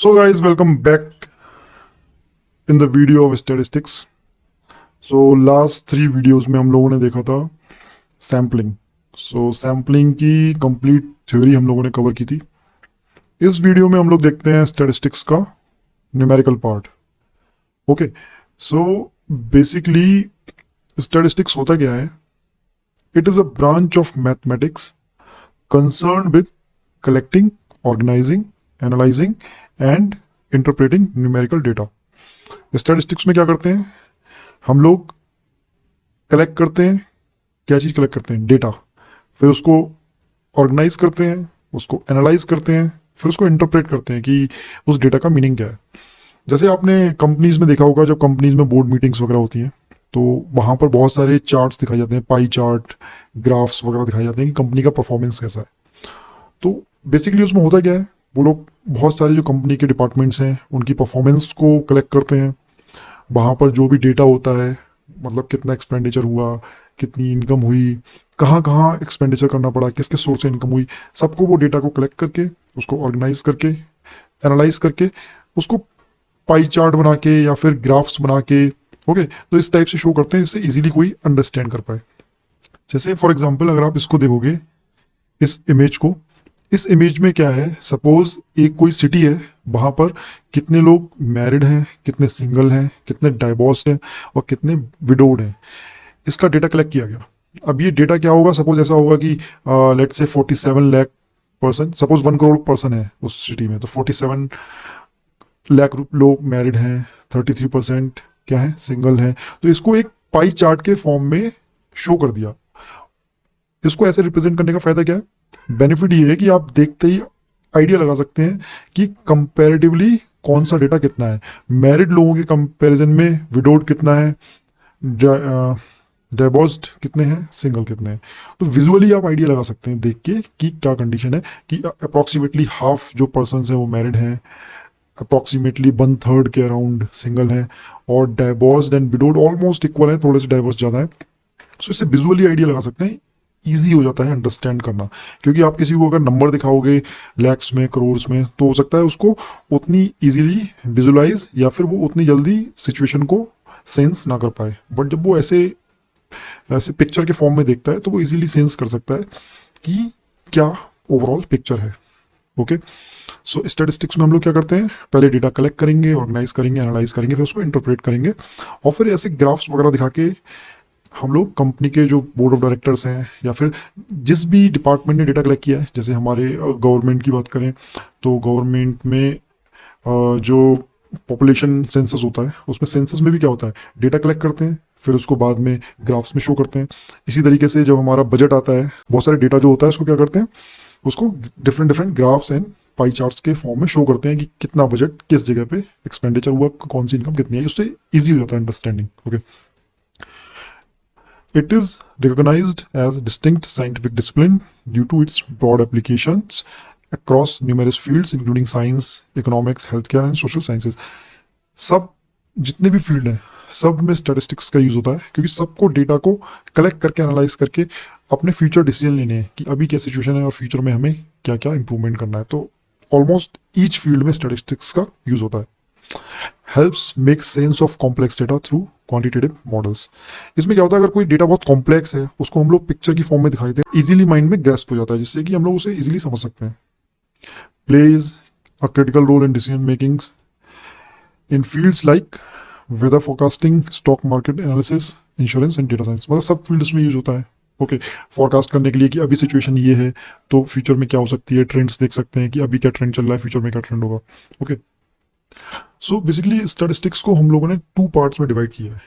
So guys, welcome back in the video of statistics. So last 3 videos में हम लोगों ने देखा था सैम्पलिंग. सो सैम्पलिंग की कंप्लीट थ्योरी हम लोगों ने कवर की थी. इस वीडियो में हम लोग देखते हैं स्टैटिस्टिक्स का numerical part. Okay, so basically statistics होता क्या है? It is a branch of mathematics concerned with collecting, organizing, analyzing and interpreting numerical data. Statistics में क्या करते हैं? हम लोग कलेक्ट करते हैं. क्या चीज़ कलेक्ट करते हैं? डेटा. फिर उसको ऑर्गेनाइज करते हैं, उसको एनालाइज करते हैं, फिर उसको इंटरप्रेट करते हैं कि उस डेटा का मीनिंग क्या है. जैसे आपने कंपनीज में देखा होगा, जब कंपनीज में बोर्ड मीटिंग्स वगैरह होती हैं तो वहाँ पर बहुत सारे चार्ट्स दिखाए जाते हैं, पाई चार्ट, ग्राफ्स वगैरह दिखाए जाते हैं कि कंपनी का परफॉर्मेंस कैसा है. तो बेसिकली उसमें होता क्या है, वो लोग बहुत सारे जो कंपनी के डिपार्टमेंट्स हैं उनकी परफॉर्मेंस को कलेक्ट करते हैं. वहाँ पर जो भी डेटा होता है, मतलब कितना एक्सपेंडिचर हुआ, कितनी इनकम हुई, कहाँ कहाँ एक्सपेंडिचर करना पड़ा, किस किस सोर्स से इनकम हुई, सबको वो डेटा को कलेक्ट करके उसको ऑर्गेनाइज करके एनालाइज करके उसको पाई चार्ट बना के या फिर ग्राफ्स बना के, ओके, तो इस टाइप से शो करते हैं जिससे इजीली कोई अंडरस्टैंड कर पाए. जैसे फॉर एग्जांपल अगर आप इसको देखोगे, इस इमेज को, इस इमेज में क्या है, सपोज एक कोई सिटी है, वहां पर कितने लोग मैरिड हैं, कितने सिंगल हैं, कितने डाइवोर्स्ड हैं और कितने विडोड हैं, इसका डेटा कलेक्ट किया गया. अब ये डेटा क्या होगा, सपोज ऐसा होगा कि let's say 47 lakh person, suppose 1 crore person है उस सिटी में, तो 47 लाख लोग मैरिड हैं, 33% क्या है, सिंगल हैं. तो इसको एक पाई चार्ट के फॉर्म में शो कर दिया. इसको ऐसे रिप्रेजेंट करने का फायदा क्या है? बेनिफिट ये है कि आप देखते ही आइडिया लगा सकते हैं कि कंपैरेटिवली कौन सा डेटा कितना है. मैरिड लोगों के कंपैरिजन में विडोड कितना है, डाइवोर्स्ड कितने हैं, सिंगल कितने हैं. तो विजुअली आप आइडिया लगा सकते हैं देख के कि क्या कंडीशन है, कि अप्रॉक्सीमेटली हाफ जो पर्सन हैं वो मैरिड हैं, अप्रॉक्सीमेटली 1/3 के अराउंड सिंगल हैं, और divorced and widowed almost equal है, थोड़े से डाइवोर्स ज़्यादा है. सो इससे विजुअली आइडिया लगा सकते हैं. ईजी हो जाता है अंडरस्टैंड करना, क्योंकि आप किसी को अगर नंबर दिखाओगे लैक्स में, करोड़्स में, तो हो सकता है उसको उतनी इजीली विजुलाइज या फिर वो उतनी जल्दी सिचुएशन को सेंस ना कर पाए. बट जब वो ऐसे ऐसे पिक्चर के फॉर्म में देखता है तो वो इजीली सेंस कर सकता है कि क्या ओवरऑल पिक्चर है. ओके, सो स्टैटिस्टिक्स में हम लोग क्या करते हैं, पहले डेटा कलेक्ट करेंगे, ऑर्गेनाइज करेंगे, एनालाइज करेंगे, फिर उसको इंटरप्रेट करेंगे, और फिर ऐसे ग्राफ्स वगैरह दिखा के हम लोग कंपनी के जो बोर्ड ऑफ डायरेक्टर्स हैं या फिर जिस भी डिपार्टमेंट ने डेटा कलेक्ट किया है, जैसे हमारे गवर्नमेंट की बात करें तो गवर्नमेंट में जो पॉपुलेशन सेंसस होता है, उसमें सेंसस में भी क्या होता है, डेटा कलेक्ट करते हैं, फिर उसको बाद में ग्राफ्स में शो करते हैं. इसी तरीके से जब हमारा बजट आता है, बहुत सारे डेटा जो होता है उसको क्या करते हैं, उसको different different graphs and pie charts के फॉर्म में शो करते हैं कि कितना बजट किस जगह पे एक्सपेंडिचर हुआ, कौन सी इनकम कितनी है. उससे ईजी हो जाता है understanding. Okay, it is recognized as a distinct scientific discipline due to its broad applications across numerous fields including science, economics, healthcare and social sciences. सब जितने भी फील्ड हैं सब में स्टैटिस्टिक्स का यूज होता है, क्योंकि सबको डेटा को कलेक्ट करके एनालाइज करके अपने फ्यूचर डिसीजन लेने हैं कि अभी क्या सिचुएशन है और फ्यूचर में हमें क्या क्या इंप्रूवमेंट करना है. तो ऑलमोस्ट ईच फील्ड में स्टैटिस्टिक्स का यूज होता है. Helps make sense of complex data through quantitative models. इसमें क्या होता है, अगर कोई डेटा बहुत कॉम्प्लेक्स है उसको हम लोग पिक्चर की फॉर्म में दिखाई दें, इजीली माइंड में ग्रैस्प हो जाता है, जिससे कि हम लोग उसे इजीली समझ सकते हैं. Plays a critical role in decision making in fields like weather forecasting, stock market analysis, insurance and data science. मतलब सब फील्ड्स में यूज होता है. ओके, फोरकास्ट करने के लिए कि अभी सिचुएशन ये है तो फ्यूचर में क्या हो सकती है, ट्रेंड्स देख सकते हैं कि अभी क्या ट्रेंड चल रहा है, फ्यूचर में क्या ट्रेंड होगा. ओके, सो बेसिकली स्टैटिस्टिक्स को हम लोगों ने 2 पार्ट्स में डिवाइड किया है.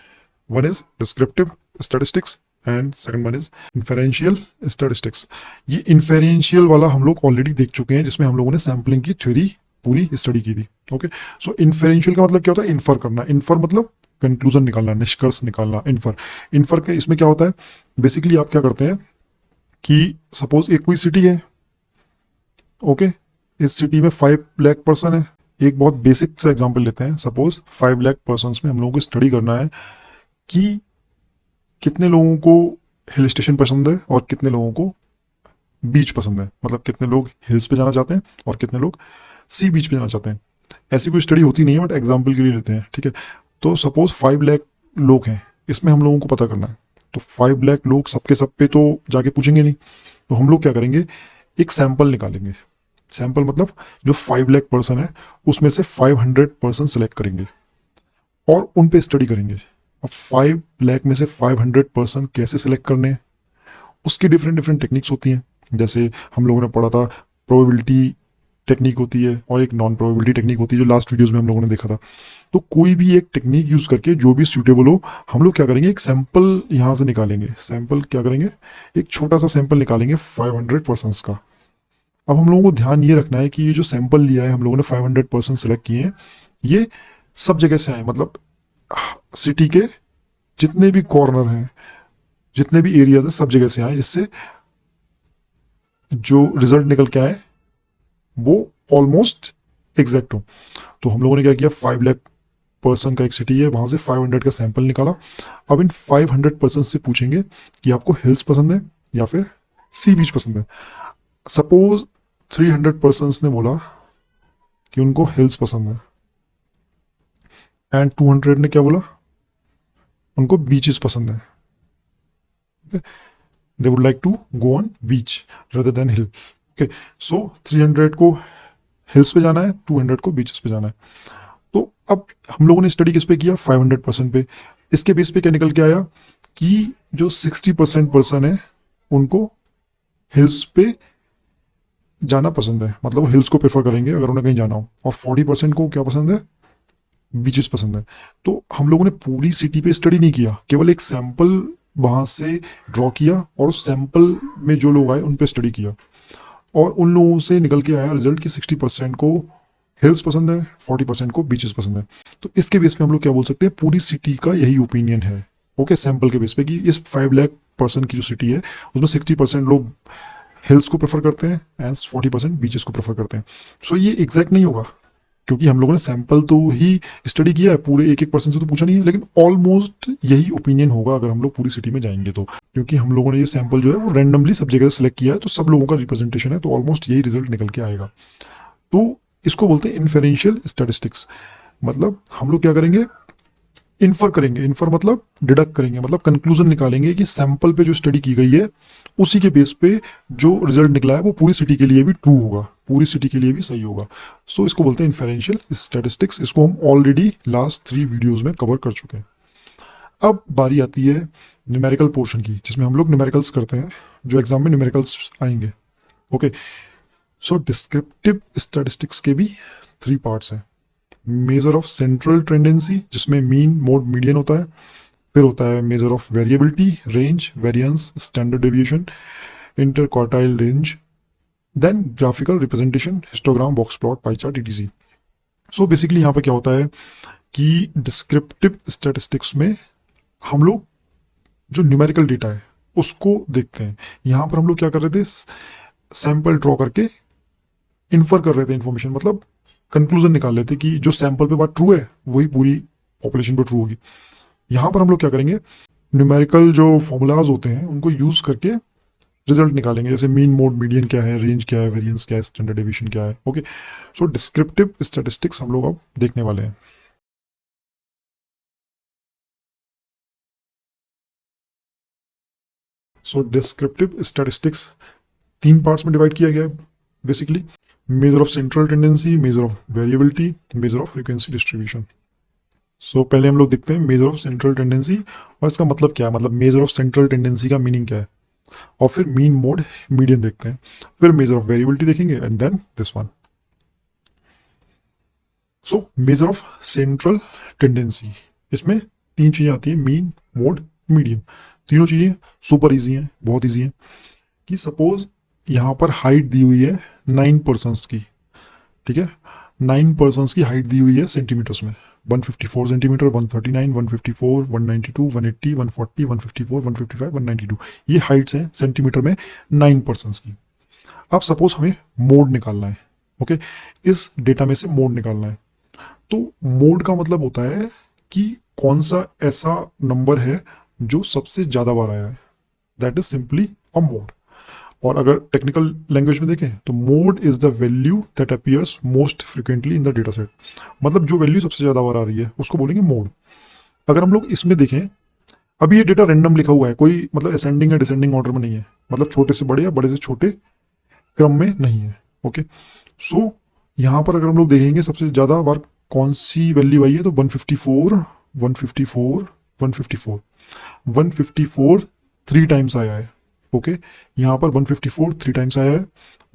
One is descriptive statistics and second one is inferential statistics. ये इन्फेरेंशियल वाला हम लोग ऑलरेडी देख चुके हैं, जिसमें हम लोगों ने सैम्पलिंग की थ्योरी पूरी स्टडी की थी. ओके, सो इन्फेरेंशियल का मतलब क्या होता है, इन्फर करना. इन्फर मतलब कंक्लूजन निकालना, निष्कर्ष निकालना. इन्फर के इसमें क्या होता है, बेसिकली आप क्या करते हैं कि सपोज एक कोई सिटी है, ओके, इस सिटी में 5 लाख पर्सन है. एक बहुत बेसिक सा एग्जांपल लेते हैं, सपोज 5 लाख पर्सन में हम लोगों को स्टडी करना है कि कितने लोगों को हिल स्टेशन पसंद है और कितने लोगों को बीच पसंद है. मतलब कितने लोग हिल्स पे जाना चाहते हैं और कितने लोग सी बीच पे जाना चाहते हैं. ऐसी कोई स्टडी होती नहीं है, बट एग्जाम्पल के लिए लेते हैं, ठीक है। तो सपोज 5 लाख लोग हैं, इसमें हम लोगों को पता करना है। तो 5 लाख लोग सबके सब पे तो जाके पूछेंगे नहीं, तो हम लोग क्या करेंगे, एक सैंपल निकालेंगे। सैंपल मतलब जो 5 लाख पर्सन है उसमें से 500 पर्सन सेलेक्ट करेंगे और उन पे स्टडी करेंगे। अब 5 लाख में से 500 पर्सन कैसे सेलेक्ट करने हैं, उसकी डिफरेंट डिफरेंट टेक्निक्स होती हैं। जैसे हम लोगों ने पढ़ा था, प्रोबेबिलिटी टेक्निक होती है और एक नॉन प्रोबेबिलिटी टेक्निक होती है, जो लास्ट वीडियोस में हम लोगों ने देखा था। तो कोई भी एक टेक्निक यूज करके जो भी सूटेबल हो, हम लोग क्या करेंगे, एक सैंपल यहाँ से निकालेंगे। सैंपल क्या करेंगे, एक छोटा सा सैंपल निकालेंगे 500 पर्सन का। अब हम लोगों को ध्यान ये रखना है कि ये जो सैंपल लिया है हम लोगों ने, 500 पर्सन सेलेक्ट किए हैं, ये सब जगह से आए, मतलब सिटी के जितने भी कॉर्नर हैं, जितने भी एरियाज हैं, सब जगह से आए, जिससे जो रिजल्ट निकल के आए वो ऑलमोस्ट एग्जैक्ट हो। तो हम लोगों ने क्या किया, 5 लाख पर्सन का एक सिटी है, वहां से 500 का सैंपल निकाला। अब इन 500 पर्सन से पूछेंगे कि आपको हिल्स पसंद है या फिर सी बीच पसंद है। सपोज 300 पर्सन ने बोला कि उनको हिल्स पसंद है, एंड 200 ने क्या बोला, उनको बीचेस पसंद है। They would like to go on beach rather than hill. Okay, so 300 को हिल्स पे जाना है, 200 को बीचेस पे जाना है। तो अब हम लोगों ने स्टडी किस पे किया, 500 पर्सन पे। इसके बेस पे क्या निकल के आया कि जो 60% पर्सन है उनको हिल्स पे जाना पसंद है, मतलब वो हिल्स को प्रेफर करेंगे अगर उन्हें कहीं जाना हो, और 40% को क्या पसंद है, बीचेस पसंद है। तो हम लोगों ने पूरी सिटी पे स्टडी नहीं किया, केवल एक सैंपल वहां से ड्रॉ किया और उस सैंपल में जो लोग आए उन पे स्टडी किया, और उन लोगों से निकल के आया रिजल्ट कि 60% को हिल्स पसंद है, 40% को बीचेस पसंद है। तो इसके बेस पे हम लोग क्या बोल सकते हैं, पूरी सिटी का यही ओपिनियन है। ओके, सैंपल के बेस पे कि इस 5 लाख पर्सन की जो सिटी है उसमें 60% लोग हिल्स को प्रेफर करते हैं एंड 40% बीचेस को प्रेफर करते हैं। सो ये एग्जैक्ट नहीं होगा, क्योंकि हम लोगों ने सैंपल तो ही स्टडी किया है, पूरे एक एक पर्सन से तो पूछा नहीं है, लेकिन ऑलमोस्ट यही ओपिनियन होगा अगर हम लोग पूरी सिटी में जाएंगे तो, क्योंकि हम लोगों ने ये सैंपल जो है वो रैंडमली सब जगह से सिलेक्ट किया है, तो सब लोगों का रिप्रेजेंटेशन है, तो ऑलमोस्ट यही रिजल्ट निकल के आएगा। तो इसको बोलते हैं इन्फेरेंशियल स्टैटिस्टिक्स। मतलब हम लोग क्या करेंगे, इन्फर करेंगे। इन्फर मतलब डिडक्ट करेंगे, मतलब कंक्लूजन निकालेंगे कि सैंपल पे जो स्टडी की गई है उसी के बेस पे जो रिजल्ट निकला है वो पूरी सिटी के लिए भी ट्रू होगा, पूरी सिटी के लिए भी सही होगा। सो इसको बोलते हैं इन्फेरेंशियल स्टैटिस्टिक्स। इसको हम ऑलरेडी लास्ट 3 वीडियोज में कवर कर चुके हैं। अब बारी आती है न्यूमेरिकल पोर्शन की, जिसमें हम लोग न्यूमेरिकल्स करते हैं, जो एग्जाम में न्यूमेरिकल्स आएंगे। ओके, सो डिस्क्रिप्टिव स्टैटिस्टिक्स के भी 3 पार्ट्स हैं। मेजर ऑफ सेंट्रल टेंडेंसी, जिसमें मीन मोड मीडियन होता है। फिर होता है measure of variability, range, variance, standard deviation, interquartile range, then graphical representation, histogram, box plot, pie chart, etc। So basically यहाँ पे क्या होता है कि डिस्क्रिप्टिव स्टैटिस्टिक्स में हम लोग जो न्यूमेरिकल डेटा है उसको देखते हैं। यहाँ पर हम लोग क्या कर रहे थे, सैंपल ड्रॉ करके इन्फर कर रहे थे इन्फॉर्मेशन, मतलब कंक्लूजन निकाल लेते कि जो सैंपल पे बात ट्रू है वही पूरी पॉपुलेशन पे ट्रू होगी। यहाँ पर हम लोग क्या करेंगे, न्यूमेरिकल जो फॉर्मूलाज होते हैं उनको यूज करके रिजल्ट निकालेंगे, जैसे मीन मोड मीडियन क्या है, रेंज क्या है, वेरिएंस क्या है, स्टैंडर्ड डेविएशन क्या है। ओके, सो डिस्क्रिप्टिव स्टैटिस्टिक्स हम लोग अब देखने वाले हैं। सो डिस्क्रिप्टिव स्टैटिस्टिक्स 3 पार्ट्स में डिवाइड किया गया है basically. Measure of central tendency, measure of variability, measure of frequency distribution. So पहले हम लोग देखते हैं मेजर ऑफ सेंट्रल टेंडेंसी, और इसका मतलब क्या है, मतलब मेजर ऑफ सेंट्रल टेंडेंसी का मीनिंग क्या है, और फिर मीन मोड मीडियन देखते हैं, फिर मेजर ऑफ वेरिएबिलिटी देखेंगे, and then this one. So measure of central tendency, इसमें 3 चीजें आती है, मीन, मोड, मीडियन। तीनों चीजें सुपर इजी हैं, बहुत इजी हैं। कि सपोज यहाँ पर हाइट दी हुई है 9 पर्सन्स की, ठीक है, 9 पर्सन्स की हाइट दी हुई है सेंटीमीटर्स में, 154 सेंटीमीटर, 139, 154, 192, 180, 140, 154, 155, 192, ये हाइट्स हैं सेंटीमीटर में 9 पर्सन्स की। अब सपोज हमें मोड निकालना है। ओके, इस डेटा में से मोड निकालना है। तो मोड का मतलब होता है कि कौन सा ऐसा नंबर है जो सबसे ज्यादा बार आया है, that is simply a mode. और अगर टेक्निकल लैंग्वेज में देखें तो mode is the value that appears most frequently in the data set, मतलब जो वैल्यू सबसे ज़्यादा बार आ रही है उसको बोलेंगे मोड। अगर हम लोग इसमें देखें, अभी ये डेटा रैंडम लिखा हुआ है, कोई मतलब असेंडिंग या डिसेंडिंग ऑर्डर में नहीं है, मतलब छोटे से बड़े या बड़े से छोटे क्रम में नहीं है। ओके, सो यहाँ पर अगर हम लोग देखेंगे सबसे ज़्यादा बार कौन सी वैल्यू आई है, तो 154 154 154 154 3 टाइम्स आया है। ओके, यहाँ पर 154 3 टाइम्स आया है,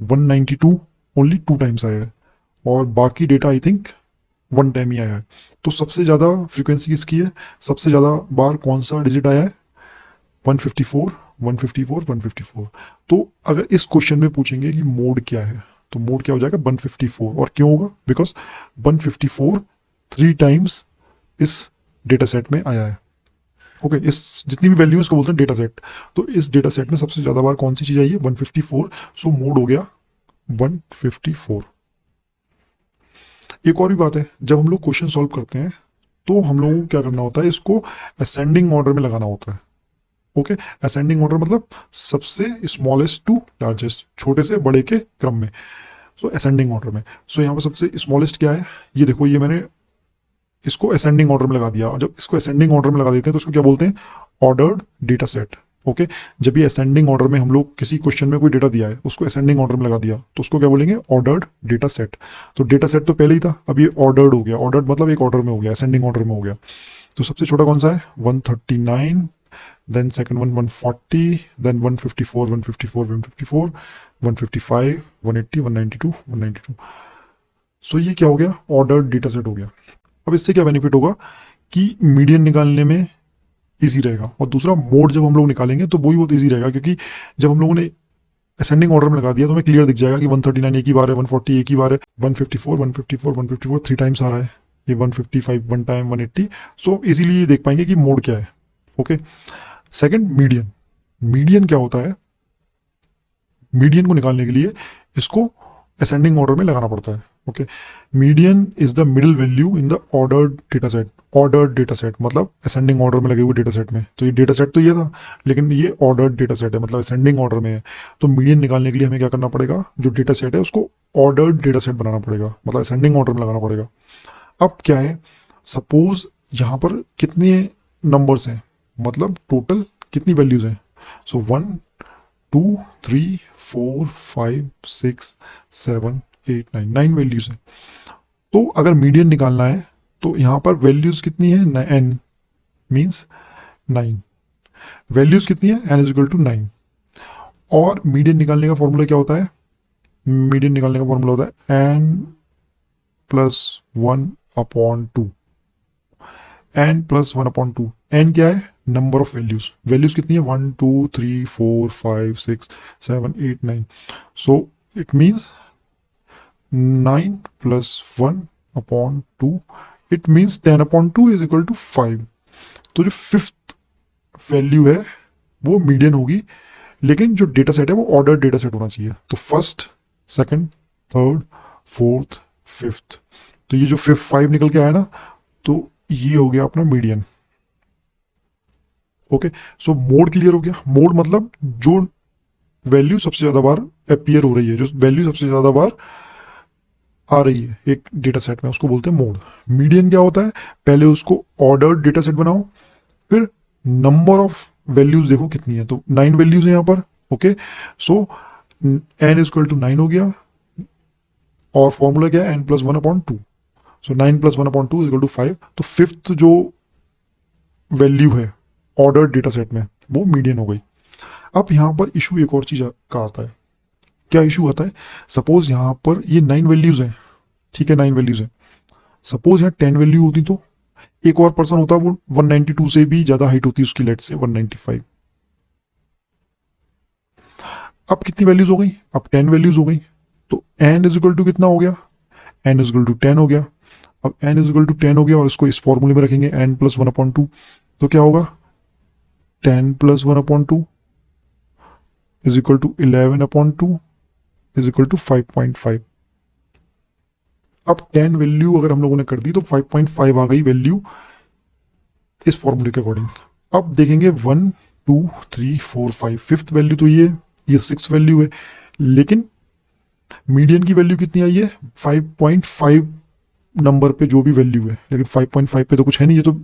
192 ओनली 2 टाइम्स आया है, और बाकी डेटा आई थिंक 1 टाइम ही आया है। तो सबसे ज़्यादा फ्रीक्वेंसी किसकी है, सबसे ज़्यादा बार कौन सा डिजिट आया है, 154 154 154। तो अगर इस क्वेश्चन में पूछेंगे कि मोड क्या है, तो मोड क्या हो जाएगा 154। और क्यों होगा, बिकॉज 154 3 टाइम्स इस डेटा सेट में आया है। ओके, इस जितनी भी वैल्यू इसको बोलते हैं डेटा सेट, तो इस डेटा सेट में सबसे ज़्यादा बार कौन सी चीज़ आई है, 154। सो मोड हो गया 154। एक और भी बात है, जब हम लोग क्वेश्चन सॉल्व करते हैं तो हम लोगों को क्या करना होता है, इसको असेंडिंग ऑर्डर में लगाना होता है। ओके, असेंडिंग ऑर्डर मतलब सबसे स्मॉलेस्ट टू लार्जेस्ट, छोटे से बड़े के क्रम में। सो असेंडिंग ऑर्डर में, सो यहाँ पर सबसे स्मॉलेस्ट क्या है, ये देखो, ये मैंने इसको असेंडिंग ऑर्डर में लगा दिया। और जब इसको असेंडिंग ऑर्डर में लगा देते हैं तो उसको क्या बोलते हैं, ऑर्डर्ड डेटा सेट। ओके, जब ये असेंडिंग ऑर्डर में हम लोग किसी क्वेश्चन में कोई डेटा दिया है उसको असेंडिंग ऑर्डर में लगा दिया तो उसको क्या बोलेंगे, ऑर्डर्ड डेटा सेट। तो डेटा सेट तो पहले ही था, अब ये ऑर्डर्ड हो गया। ऑर्डर्ड मतलब एक ऑर्डर में हो गया, असेंडिंग ऑर्डर में हो गया। तो सबसे छोटा कौन सा है, 139, देन सेकंड वन 140, देन 154 154 154 155 180 192 192। सो ये क्या हो गया, ऑर्डर्ड डेटा सेट हो गया। अब इससे क्या बेनिफिट होगा कि मीडियन निकालने में इजी रहेगा, और दूसरा मोड जब हम लोग निकालेंगे तो वो भी बहुत इजी रहेगा, क्योंकि जब हम लोगों ने असेंडिंग ऑर्डर में लगा दिया तो हमें क्लियर दिख जाएगा कि 139 एक ही बार है, 140 एक ही बार है, 154 154 154 3 टाइम्स आ रहा है, ये 155 1 टाइम 180। सो इजीली देख पाएंगे कि मोड क्या है। Okay, second median. मीडियन क्या होता है, मीडियन को निकालने के लिए इसको असेंडिंग ऑर्डर में लगाना पड़ता है। Okay, median is the middle value in the ordered data set. Ordered data set मतलब असेंडिंग ऑर्डर में लगे हुए डेटा सेट में, तो ये डेटा सेट तो ये था, लेकिन ये ऑर्डर्ड डेटा सेट है, मतलब असेंडिंग ऑर्डर में है। तो मीडियन निकालने के लिए हमें क्या करना पड़ेगा, जो डेटा सेट है उसको ऑर्डर्ड डेटा सेट बनाना पड़ेगा, मतलब असेंडिंग ऑर्डर में लगाना पड़ेगा। अब क्या है, सपोज यहाँ पर कितने नंबर्स हैं, मतलब टोटल कितनी वैल्यूज हैं, सो 1 2 3 4 5 6 7 8 9 9 वैल्यूज हैं। तो अगर मीडियन निकालना है तो यहाँ पर वैल्यूज कितनी है, n मीन्स 9। वैल्यूज कितनी है, n इज इक्वल टू 9। और मीडियन निकालने का फॉर्मूला क्या होता है, मीडियन निकालने का फॉर्मूला होता है n plus 1 upon 2। n plus 1 upon 2, n क्या है, नंबर ऑफ वैल्यूज। वैल्यूज कितनी है, 1 2 3 4 5 6 7 8 9। So it means 9 plus 1 upon 2, it means 10 upon 2 is equal to 5। तो जो फिफ्थ वैल्यू है वो मीडियन होगी, लेकिन जो डेटा सेट है वो ऑर्डर डेटा सेट होना चाहिए। तो first second third fourth fifth, तो ये जो फिफ्थ 5 निकल के आया ना, तो ये हो गया अपना मीडियन। ओके, सो मोड क्लियर हो गया। मोड मतलब जो वैल्यू सबसे ज्यादा बार अपीयर हो रही है, जो वैल्यू सबसे ज्यादा बार आ रही है एक डेटा सेट में, उसको बोलते हैं मोड। मीडियन क्या होता है, पहले उसको ऑर्डर्ड डेटा सेट बनाओ, फिर नंबर ऑफ वैल्यूज देखो कितनी है, तो 9 वैल्यूज है यहाँ पर। Okay, so n is equal to 9 हो गया, और फॉर्मूला क्या है, n plus 1 upon 2। So 9 plus 1 upon 2 is equal to 5। तो फिफ्थ जो वैल्यू है ऑर्डर्ड डेटा सेट में वो मीडियन हो गई। अब यहाँ पर इशू एक और चीज का आता है। क्या इशू आता है, सपोज यहाँ पर ये 9 वैल्यूज है, ठीक है, 9 वैल्यूज है। सपोज यहाँ 10 वैल्यू होती तो एक और पर्सन होता, वो 192 से भी ज्यादा हाइट होती उसकी, लेट से 195। अब कितनी वैल्यूज हो गई, अब 10 वैल्यूज हो गई, तो n इज इक्वल टू कितना हो गया, n इज इक्वल टू 10 हो गया। अब n इज इक्वल टू 10 हो गया और इसको इस फॉर्मूले में रखेंगे n प्लस 1 अपॉन 2, तो क्या होगा, 10 plus 1 upon 2 is equal to 11 upon 2 is equal to 5.5। अब 10 वैल्यू अगर हम लोगों ने कर दी तो 5.5 आ गई वैल्यू इस फॉर्मूले के अकॉर्डिंग। अब देखेंगे 1 2 3 4 5, फिफ्थ वैल्यू तो ये ये 6 वैल्यू है, लेकिन मीडियन की वैल्यू कितनी आई है 5.5 नंबर पे जो भी वैल्यू है, लेकिन 5.5 पे तो कुछ है नहीं, ये तो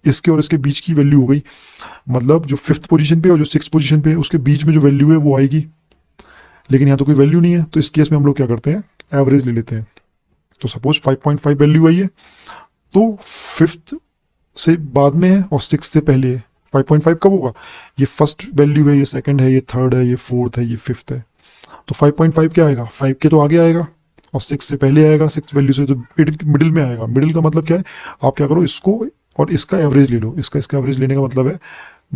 इसके और इसके बीच की वैल्यू हो गई। मतलब जो 5th पोजीशन पे और जो 6th पोजीशन पे उसके बीच में जो वैल्यू है वो आएगी, लेकिन यहाँ तो कोई वैल्यू नहीं है, तो इस केस में हम लोग क्या करते हैं, एवरेज ले लेते हैं। तो सपोज 5.5 वैल्यू आई है, तो 5th से बाद में है और 6th से पहले है। 5.5 कब होगा, ये फर्स्ट वैल्यू है, ये सेकंड है, ये थर्ड है, ये फोर्थ है, ये 5th है। तो 5.5 क्या आएगा, 5 के तो आगे आएगा और 6 से पहले आएगा, 6 वैल्यू से तो मिडिल में आएगा। मिडिल का मतलब क्या है, आप क्या करो, इसको और इसका एवरेज ले लो। इसका एवरेज लेने का मतलब है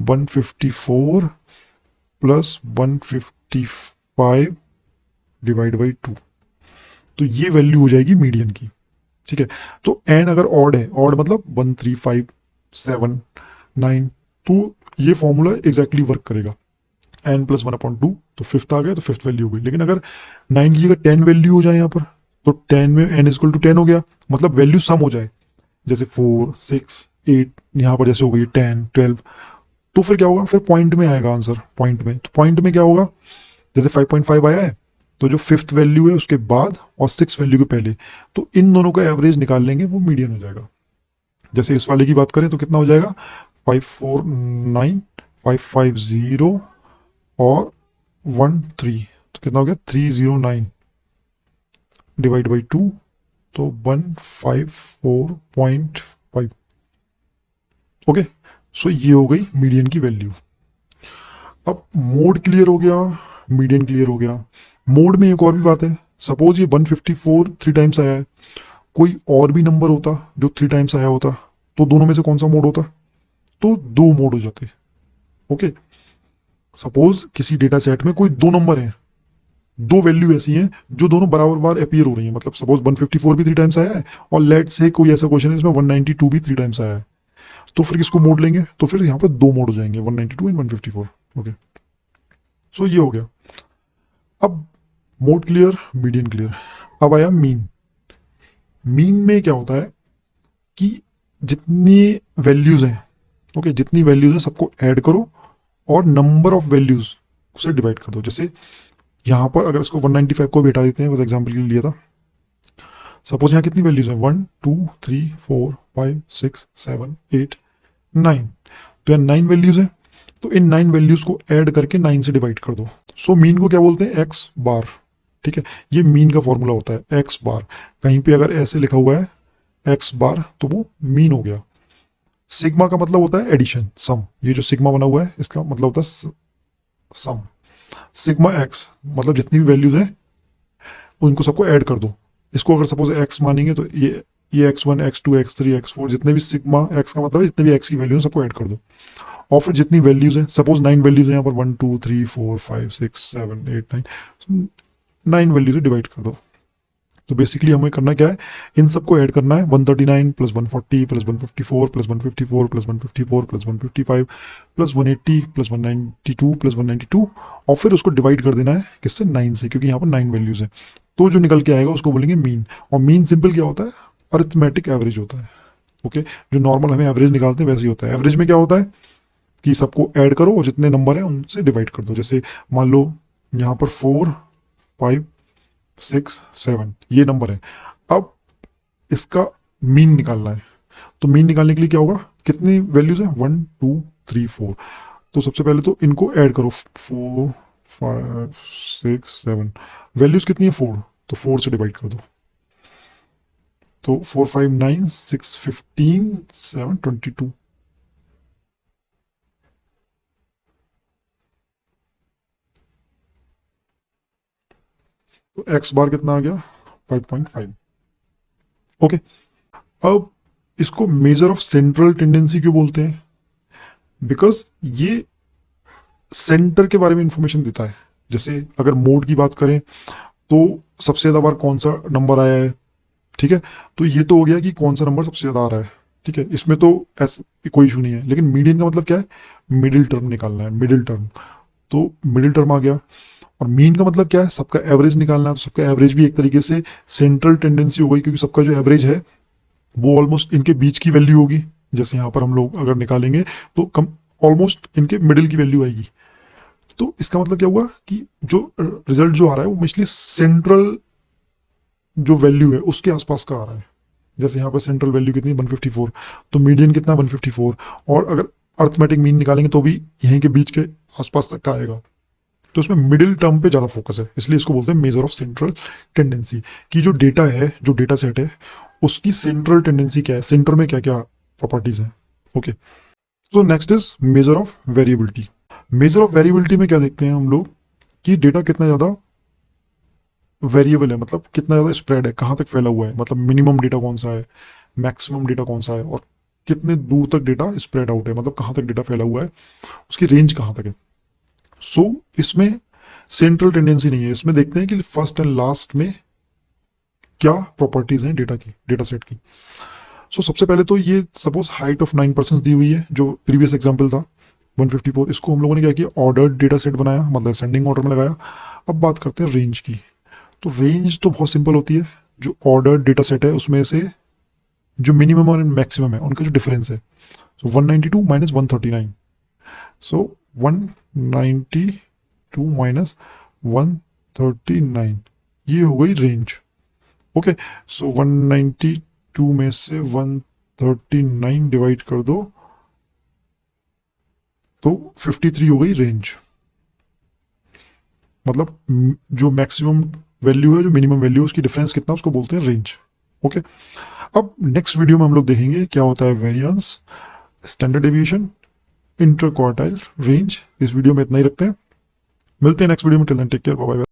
154 प्लस 155 डिवाइड बाई 2, तो ये वैल्यू हो जाएगी मीडियन की। ठीक है, तो एन अगर ऑड है, ऑड मतलब 1 3 5 7 9, तो ये फॉर्मूला एग्जैक्टली वर्क करेगा। एन प्लस 1/2, तो 5th आ गया, तो 5th वैल्यू हो गई। लेकिन अगर 9 की जगह 10 वैल्यू हो जाए यहाँ पर, तो 10 में एन इक्वल टू 10 हो गया, मतलब वैल्यू सम हो जाए, जैसे 4 6 8, यहाँ पर जैसे हो गई 10 12, तो फिर क्या होगा, फिर पॉइंट में आएगा आंसर, पॉइंट में। तो पॉइंट में क्या होगा, जैसे 5.5 आया है, तो जो 5th वैल्यू है उसके बाद और 6th वैल्यू के पहले, तो इन दोनों का एवरेज निकाल लेंगे, वो मीडियन हो जाएगा। जैसे इस वाले की बात करें तो कितना हो जाएगा, 549 550 और 13, तो कितना हो गया 309 डिवाइड बाई 2, तो 154.5। ओके, सो ये हो गई मीडियन की वैल्यू। अब मोड क्लियर हो गया, मीडियन क्लियर हो गया। मोड में एक और भी बात है, सपोज ये 154 3 टाइम्स आया है, कोई और भी नंबर होता जो 3 टाइम्स आया होता, तो दोनों में से कौन सा मोड होता, तो 2 मोड हो जाते। ओके, सपोज किसी डेटा सेट में कोई 2 नंबर हैं, 2 वैल्यू ऐसी हैं जो दोनों बराबर बार अपीयर हो रही हैं, मतलब सपोज 154 भी 3 टाइम्स आया है और लेट से कोई ऐसा क्वेश्चन है इसमें 192 भी 3 टाइम्स आया है, तो फिर किसको मोड लेंगे, तो फिर यहाँ पर 2 मोड हो जाएंगे, 192 एंड 154। ओके, सो ये हो गया। अब मोड क्लियर, मीडियन क्लियर। अब आया मीन। मीन में क्या होता है कि जितनी वैल्यूज हैं, ओके, जितनी वैल्यूज हैं सबको ऐड करो और नंबर ऑफ वैल्यूज से डिवाइड कर दो। जैसे यहाँ पर अगर इसको 195 को भी हटा देते हैं, बस एग्जाम्पल के लिए लिया था, सपोज यहाँ कितनी वैल्यूज है 1 2 3 4 5 6 7 8 9, तो यहाँ 9 वैल्यूज है, तो इन 9 वैल्यूज को ऐड करके 9 से डिवाइड कर दो। सो मीन को क्या बोलते हैं, एक्स बार। ठीक है, ये मीन का फॉर्मूला होता है एक्स बार। कहीं पे अगर ऐसे लिखा हुआ है एक्स बार, तो वो मीन हो गया। सिग्मा का मतलब होता है एडिशन, सम। ये जो सिग्मा बना हुआ है इसका मतलब होता है सम। सिग्मा एक्स मतलब जितनी भी वैल्यूज हैं उनको सबको ऐड कर दो। इसको अगर सपोज एक्स मानेंगे तो ये x1 x2 x3 x4, जितने भी सिग्मा एक्स का मतलब है जितने भी एक्स की वैल्यू सबको ऐड कर दो। और फिर जितनी वैल्यूज है, सपोज 9 वैल्यूज है यहाँ पर, 1 2 3 4 5 6 7 8 9, 9 वैल्यू से डिवाइड कर दो। तो बेसिकली हमें करना क्या है, इन सबको ऐड करना है, 139 plus 140 plus 154 plus 154 plus 154 plus 155 plus 180 plus 192 plus 192, और फिर उसको डिवाइड कर देना है किससे, 9 से, क्योंकि यहाँ पर 9 वैल्यूज है। तो जो निकल के आएगा उसको बोलेंगे मीन। और मीन सिंपल क्या होता है, अरिथमेटिक एवरेज होता है। ओके, जो नॉर्मल हमें एवरेज निकालते हैं वैसे ही होता है। एवरेज में क्या होता है कि सबको ऐड करो और जितने नंबर हैं उनसे डिवाइड कर दो। जैसे मान लो यहाँ पर 4 5 6 7 ये नंबर है, अब इसका मीन निकालना है। तो मीन निकालने के लिए क्या होगा, कितनी वैल्यूज है 1 2 3 4, तो सबसे पहले तो इनको ऐड करो, 4 5 6 7, वैल्यूज कितनी है 4, तो 4 से डिवाइड कर दो। तो 4 5 9 6 15 7 22, तो एक्स बार कितना आ गया 5.5। ओके, अब इसको मेजर ऑफ सेंट्रल टेंडेंसी क्यों बोलते हैं, बिकॉज ये सेंटर के बारे में इंफॉर्मेशन देता है। जैसे अगर मोड की बात करें तो सबसे ज्यादा बार कौन सा नंबर आया है, ठीक है, तो ये तो हो गया कि कौन सा नंबर सबसे ज्यादा आ रहा है, ठीक है, इसमें तो ऐसा कोई इशू नहीं है। लेकिन मीडियन का मतलब क्या है, मिडिल टर्म निकालना है, मिडिल टर्म, तो मिडिल टर्म आ गया। और मीन का मतलब क्या है, सबका एवरेज निकालना है, तो सबका एवरेज भी एक तरीके से सेंट्रल टेंडेंसी हो गई, क्योंकि सबका जो एवरेज है वो ऑलमोस्ट इनके बीच की वैल्यू होगी। जैसे यहाँ पर हम लोग अगर निकालेंगे तो कम ऑलमोस्ट इनके मिडिल की वैल्यू आएगी। तो इसका मतलब क्या हुआ कि जो रिजल्ट जो आ रहा है वो मोस्टली सेंट्रल जो वैल्यू है उसके आसपास का आ रहा है। जैसे यहाँ पर सेंट्रल वैल्यू कितनी 154, तो मीडियन कितना 154, और अगर अर्थमेटिक मीन निकालेंगे तो भी यहीं के बीच के आसपास तक का आएगा। तो उसमें मिडिल टर्म पे ज़्यादा फोकस है, इसलिए इसको बोलते हैं मेजर ऑफ सेंट्रल टेंडेंसी, कि जो डेटा है, जो डेटा सेट है, उसकी सेंट्रल टेंडेंसी क्या है, सेंटर में क्या क्या प्रॉपर्टीज हैं। ओके, तो next is major of variability. Measure of variability में क्या देखते हैं हम लोग कि डेटा कितना ज़्यादा वेरिएबल है, मतलब कितना ज़्यादा स्प्रेड है, कहाँ तक फैला हुआ है, मतलब मिनिमम डेटा कौन सा है, मैक्सिमम डेटा कौन सा है, और कितने दूर तक डेटा स्प्रेड आउट है, मतलब कहाँ तक डेटा फैला हुआ है, उसकी रेंज कहाँ तक है। सो इसमें सेंट्रल टेंडेंसी नहीं है, इसमें देखते हैं कि फर्स्ट एंड लास्ट में क्या प्रॉपर्टीज हैं डेटा की, डेटा सेट की। सो सबसे पहले तो ये सपोज हाइट ऑफ 9% दी हुई है, जो प्रीवियस एग्जांपल था 154, इसको हम लोगों ने क्या किया, ऑर्डर्ड डेटा सेट बनाया, मतलब सेंडिंग ऑर्डर में लगाया। अब बात करते हैं रेंज की। तो रेंज तो बहुत सिंपल होती है, जो ऑर्डर्ड डेटा सेट है उसमें से जो मिनिमम और मैक्सिमम है उनका जो डिफरेंस है, सो 192 माइनस 139, सो 192 माइनस 139, ये हो गई रेंज। ओके, सो 192 में से 139 डिवाइड कर दो तो 53 हो गई रेंज। मतलब जो मैक्सिमम वैल्यू है, जो मिनिमम वैल्यू है, उसकी डिफरेंस कितना, उसको बोलते हैं रेंज। ओके, अब नेक्स्ट वीडियो में हम लोग देखेंगे क्या होता है variance, standard deviation, inter quartile range. इस वीडियो में इतना ही रखते हैं, मिलते हैं नेक्स्ट वीडियो में। Till then take care, bye bye.